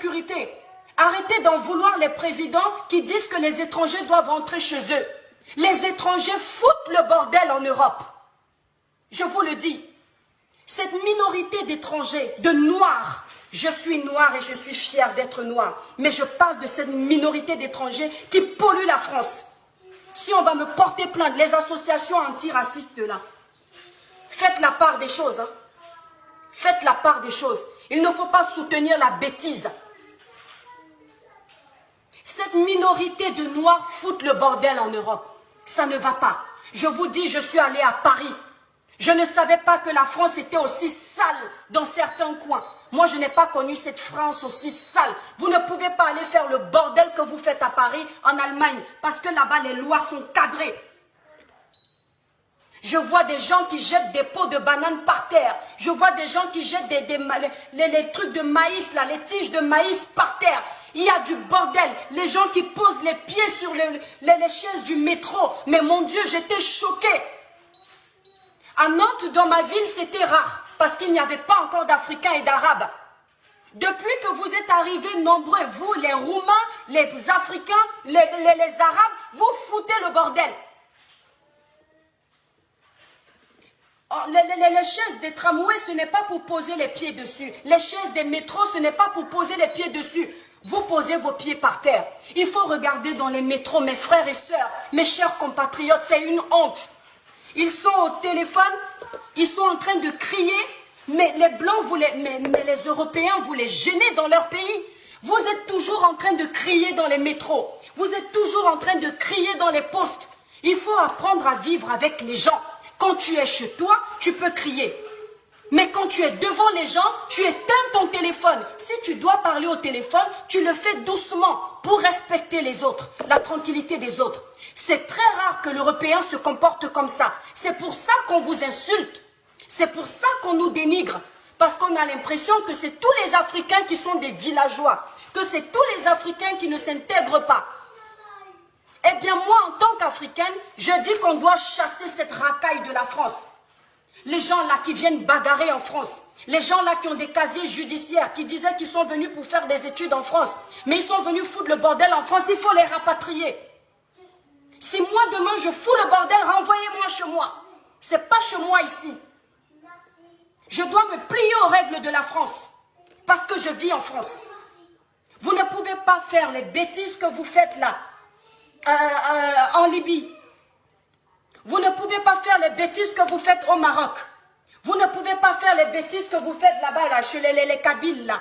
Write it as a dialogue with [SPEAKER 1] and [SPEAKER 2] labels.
[SPEAKER 1] sécurité. Arrêtez d'en vouloir les présidents qui disent que les étrangers doivent rentrer chez eux. Les étrangers foutent le bordel en Europe. Je vous le dis. Cette minorité d'étrangers, de noirs, je suis noir et je suis fier d'être noir, mais je parle de cette minorité d'étrangers qui polluent la France. Si on va me porter plainte, les associations antiracistes là, faites la part des choses. Hein. Faites la part des choses. Il ne faut pas soutenir la bêtise. Cette minorité de noirs foutent le bordel en Europe. Ça ne va pas. Je vous dis, je suis allée à Paris. Je ne savais pas que la France était aussi sale dans certains coins. Moi, je n'ai pas connu cette France aussi sale. Vous ne pouvez pas aller faire le bordel que vous faites à Paris, en Allemagne, parce que là-bas, les lois sont cadrées. Je vois des gens qui jettent des pots de bananes par terre. Je vois des gens qui jettent les trucs de maïs, là, les tiges de maïs par terre. Il y a du bordel. Les gens qui posent les pieds sur les chaises du métro. Mais mon Dieu, j'étais choquée. À Nantes, dans ma ville, c'était rare, parce qu'il n'y avait pas encore d'Africains et d'Arabes. Depuis que vous êtes arrivés nombreux, vous, les Roumains, les Africains, les Arabes, vous foutez le bordel. Les chaises des tramways, ce n'est pas pour poser les pieds dessus. Les chaises des métros, ce n'est pas pour poser les pieds dessus. Vous posez vos pieds par terre. Il faut regarder dans les métros, mes frères et sœurs, mes chers compatriotes, c'est une honte. Ils sont au téléphone, ils sont en train de crier, mais les Blancs, mais les Européens, vous les gênez dans leur pays. Vous êtes toujours en train de crier dans les métros. Vous êtes toujours en train de crier dans les postes. Il faut apprendre à vivre avec les gens. Quand tu es chez toi, tu peux crier. Mais quand tu es devant les gens, tu éteins ton téléphone. Si tu dois parler au téléphone, tu le fais doucement pour respecter les autres, la tranquillité des autres. C'est très rare que l'Européen se comporte comme ça. C'est pour ça qu'on vous insulte. C'est pour ça qu'on nous dénigre. Parce qu'on a l'impression que c'est tous les Africains qui sont des villageois. Que c'est tous les Africains qui ne s'intègrent pas. Eh bien moi, en tant qu'Africaine, je dis qu'on doit chasser cette racaille de la France. Les gens là qui viennent bagarrer en France, les gens là qui ont des casiers judiciaires, qui disaient qu'ils sont venus pour faire des études en France, mais ils sont venus foutre le bordel en France, il faut les rapatrier. Si moi demain je fous le bordel, renvoyez-moi chez moi. C'est pas chez moi ici. Je dois me plier aux règles de la France, parce que je vis en France. Vous ne pouvez pas faire les bêtises que vous faites là, en Libye. Vous ne pouvez pas faire les bêtises que vous faites au Maroc. Vous ne pouvez pas faire les bêtises que vous faites là-bas, là, chez les Kabyles, là.